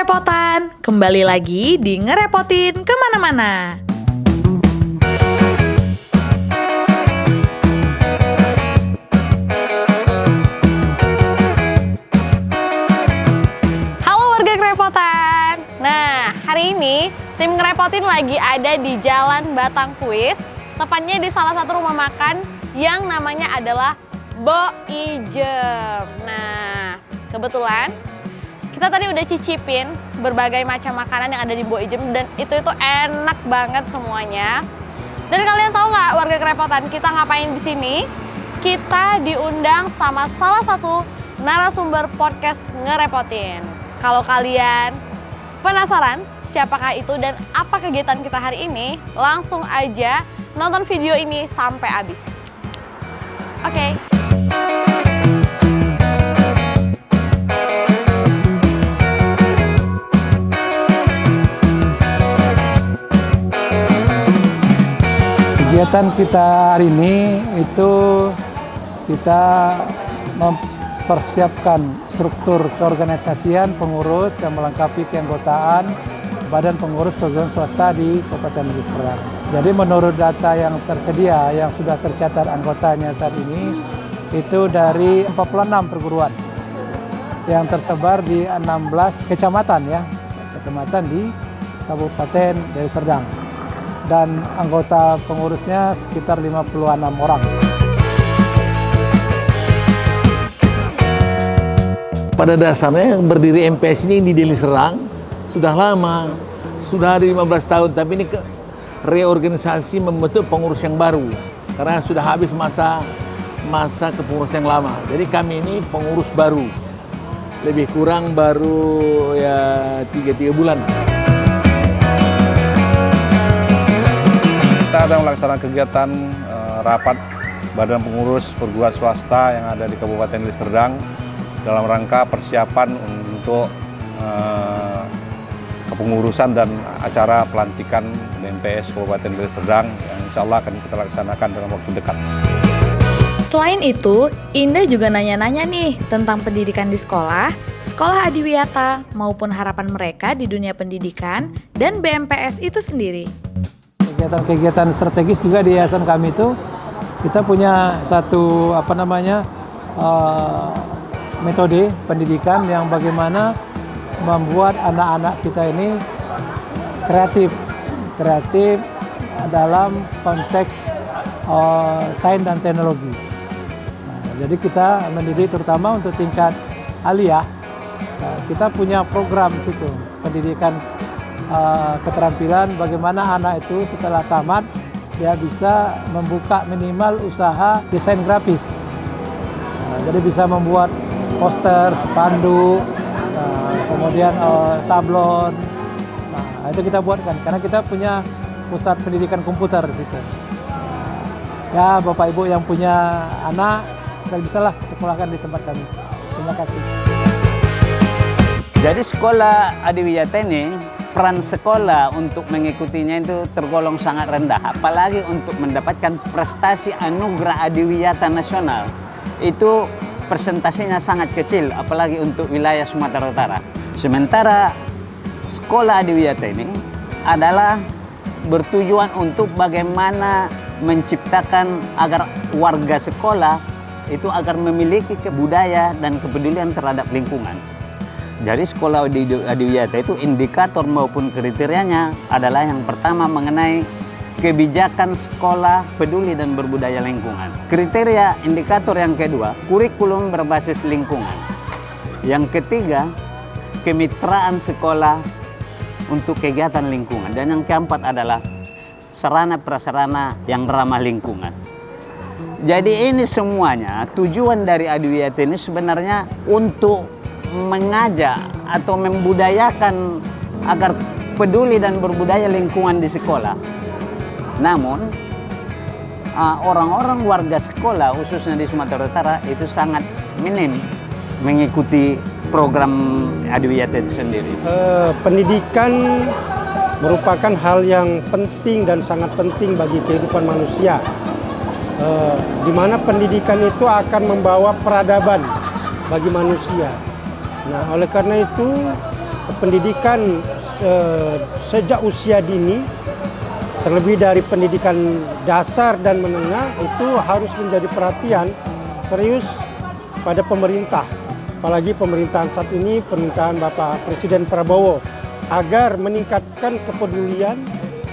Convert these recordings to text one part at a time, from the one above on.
kerepotan, kembali lagi di Ngerepotin Kemana-Mana. Halo warga kerepotan. Nah, hari ini tim Ngerepotin lagi ada di Jalan Batang Kuis, tepatnya di salah satu rumah makan yang namanya adalah Bo Ijem. Nah, kebetulan kita tadi udah cicipin berbagai macam makanan yang ada di Bo Ijem dan itu enak banget semuanya. Dan kalian tahu nggak warga kerepotan kita ngapain di sini? Kita diundang sama salah satu narasumber podcast Ngerepotin. Kalau kalian penasaran siapakah itu dan apa kegiatan kita hari ini, langsung aja nonton video ini sampai habis. Oke. Kegiatan kita hari ini itu kita mempersiapkan struktur keorganisasian pengurus dan melengkapi keanggotaan Badan Pengurus Perguruan Swasta di Kabupaten Negeri Serdang. Jadi menurut data yang tersedia yang sudah tercatat anggotanya saat ini itu dari 46 perguruan yang tersebar di 16 kecamatan di Kabupaten Deli Serdang. Dan anggota pengurusnya sekitar 56 orang. Pada dasarnya berdiri MPS ini di Deli Serdang sudah lama, sudah ada 15 tahun, tapi ini reorganisasi membentuk pengurus yang baru karena sudah habis masa kepengurusan yang lama. Jadi kami ini pengurus baru, lebih kurang baru ya 3 bulan. Kita ada melaksanakan kegiatan rapat Badan Pengurus Perguruan Swasta yang ada di Kabupaten Deli Serdang dalam rangka persiapan untuk kepengurusan dan acara pelantikan MPS Kabupaten Deli Serdang yang insya Allah akan kita laksanakan dalam waktu dekat. Selain itu, Indah juga nanya-nanya nih tentang pendidikan di sekolah adiwiyata maupun harapan mereka di dunia pendidikan dan BMPS itu sendiri. Kegiatan-kegiatan strategis juga di yayasan kami itu kita punya satu metode pendidikan yang bagaimana membuat anak-anak kita ini kreatif dalam konteks sains dan teknologi. Nah, jadi kita mendidik terutama untuk tingkat aliyah. Nah, kita punya program situ pendidikan keterampilan bagaimana anak itu setelah tamat dia bisa membuka minimal usaha desain grafis. Nah, jadi bisa membuat poster, spanduk, kemudian sablon. Nah, itu kita buatkan karena kita punya pusat pendidikan komputer di situ. Ya, Bapak Ibu yang punya anak, kita bisalah sekolahkan di tempat kami. Terima kasih. Jadi sekolah adiwiyata ini peran sekolah untuk mengikutinya itu tergolong sangat rendah, apalagi untuk mendapatkan prestasi anugerah adiwiyata nasional itu persentasenya sangat kecil, apalagi untuk wilayah Sumatera Utara. Sementara sekolah adiwiyata ini adalah bertujuan untuk bagaimana menciptakan agar warga sekolah itu agar memiliki budaya dan kepedulian terhadap lingkungan. Jadi sekolah adiwiyata itu indikator maupun kriterianya adalah yang pertama mengenai kebijakan sekolah peduli dan berbudaya lingkungan. Kriteria indikator yang kedua, kurikulum berbasis lingkungan. Yang ketiga, kemitraan sekolah untuk kegiatan lingkungan. Dan yang keempat adalah sarana prasarana yang ramah lingkungan. Jadi ini semuanya tujuan dari adiwiyata ini sebenarnya untuk mengajak atau membudayakan agar peduli dan berbudaya lingkungan di sekolah. Namun orang-orang warga sekolah khususnya di Sumatera Utara itu sangat minim mengikuti program adiwiyata itu sendiri. Pendidikan merupakan hal yang penting dan sangat penting bagi kehidupan manusia. Di mana pendidikan itu akan membawa peradaban bagi manusia. Nah, oleh karena itu pendidikan sejak usia dini, terlebih dari pendidikan dasar dan menengah, itu harus menjadi perhatian serius pada pemerintah. Apalagi pemerintahan saat ini, pemerintahan Bapak Presiden Prabowo, agar meningkatkan kepedulian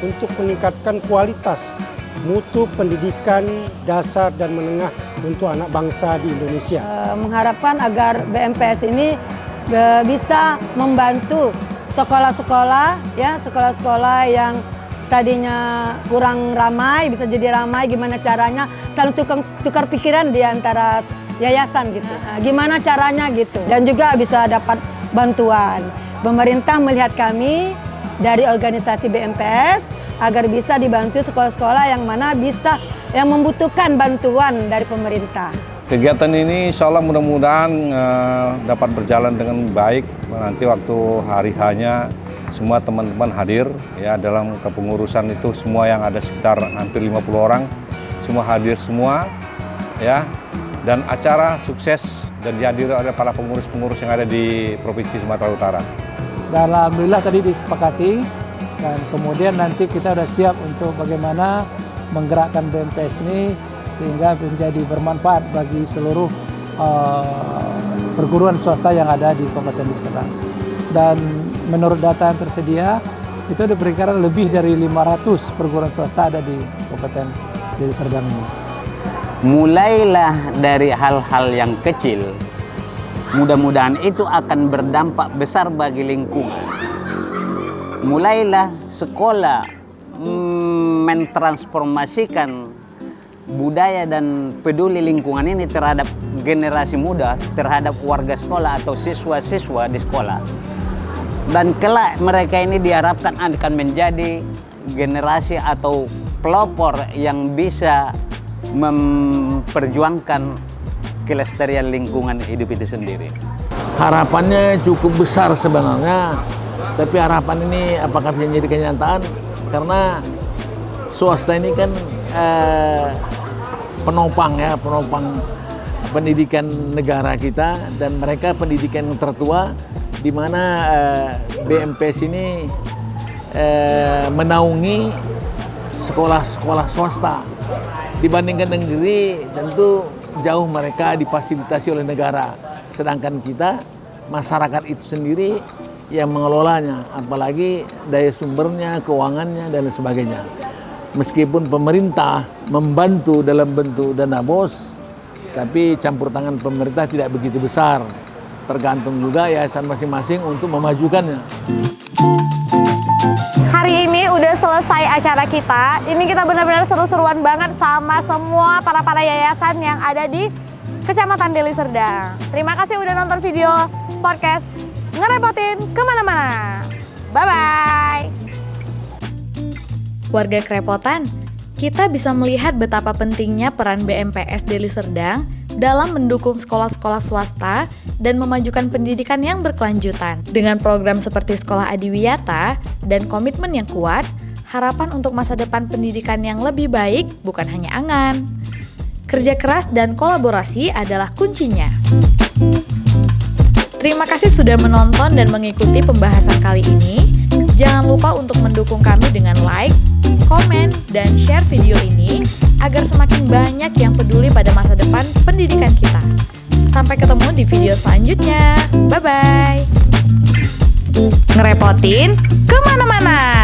untuk meningkatkan kualitas mutu pendidikan dasar dan menengah untuk anak bangsa di Indonesia. Mengharapkan agar BMPS ini bisa membantu sekolah-sekolah, ya, sekolah-sekolah yang tadinya kurang ramai bisa jadi ramai. Gimana caranya saling tukar pikiran di antara yayasan gitu. Gimana caranya gitu, dan juga bisa dapat bantuan. Pemerintah melihat kami dari organisasi BMPS agar bisa dibantu sekolah-sekolah yang mana yang membutuhkan bantuan dari pemerintah. Kegiatan ini insya Allah mudah-mudahan dapat berjalan dengan baik. Nanti waktu hari H-nya semua teman-teman hadir, ya, dalam kepengurusan itu semua yang ada sekitar hampir 50 orang, semua hadir semua, ya, dan acara sukses dan dihadiri oleh para pengurus-pengurus yang ada di Provinsi Sumatera Utara. Dan alhamdulillah tadi disepakati, dan kemudian nanti kita sudah siap untuk bagaimana menggerakkan BMPS ini sehingga menjadi bermanfaat bagi seluruh perguruan swasta yang ada di Kabupaten Deli Serdang. Dan menurut data yang tersedia, itu diperkirakan lebih dari 500 perguruan swasta ada di Kabupaten Deli Serdang ini. Mulailah dari hal-hal yang kecil, mudah-mudahan itu akan berdampak besar bagi lingkungan. Mulailah sekolah mentransformasikan budaya dan peduli lingkungan ini terhadap generasi muda, terhadap warga sekolah atau siswa-siswa di sekolah. Dan kelak mereka ini diharapkan akan menjadi generasi atau pelopor yang bisa memperjuangkan kelestarian lingkungan hidup itu sendiri. Harapannya cukup besar sebenarnya, tapi harapan ini apakah bisa menjadi kenyataan? Karena swasta ini kan penopang pendidikan negara kita, dan mereka pendidikan yang tertua, di mana BMPS ini menaungi sekolah-sekolah swasta. Dibandingkan negeri, tentu jauh mereka difasilitasi oleh negara. Sedangkan kita, masyarakat itu sendiri yang mengelolanya, apalagi daya sumbernya, keuangannya, dan sebagainya. Meskipun pemerintah membantu dalam bentuk dana BOS, tapi campur tangan pemerintah tidak begitu besar. Tergantung juga yayasan masing-masing untuk memajukannya. Hari ini udah selesai acara kita. Ini kita benar-benar seru-seruan banget sama semua para yayasan yang ada di Kecamatan Deli Serdang. Terima kasih udah nonton video podcast Ngerepotin kemana-mana. Bye-bye. Warga Kerepotan, kita bisa melihat betapa pentingnya peran BMPS Deli Serdang dalam mendukung sekolah-sekolah swasta dan memajukan pendidikan yang berkelanjutan. Dengan program seperti Sekolah Adiwiyata dan komitmen yang kuat, harapan untuk masa depan pendidikan yang lebih baik bukan hanya angan. Kerja keras dan kolaborasi adalah kuncinya. Terima kasih sudah menonton dan mengikuti pembahasan kali ini. Jangan lupa untuk mendukung kami dengan like, komen, dan share video ini agar semakin banyak yang peduli pada masa depan pendidikan kita. Sampai ketemu di video selanjutnya. Bye-bye. Ngerepotin kemana-mana.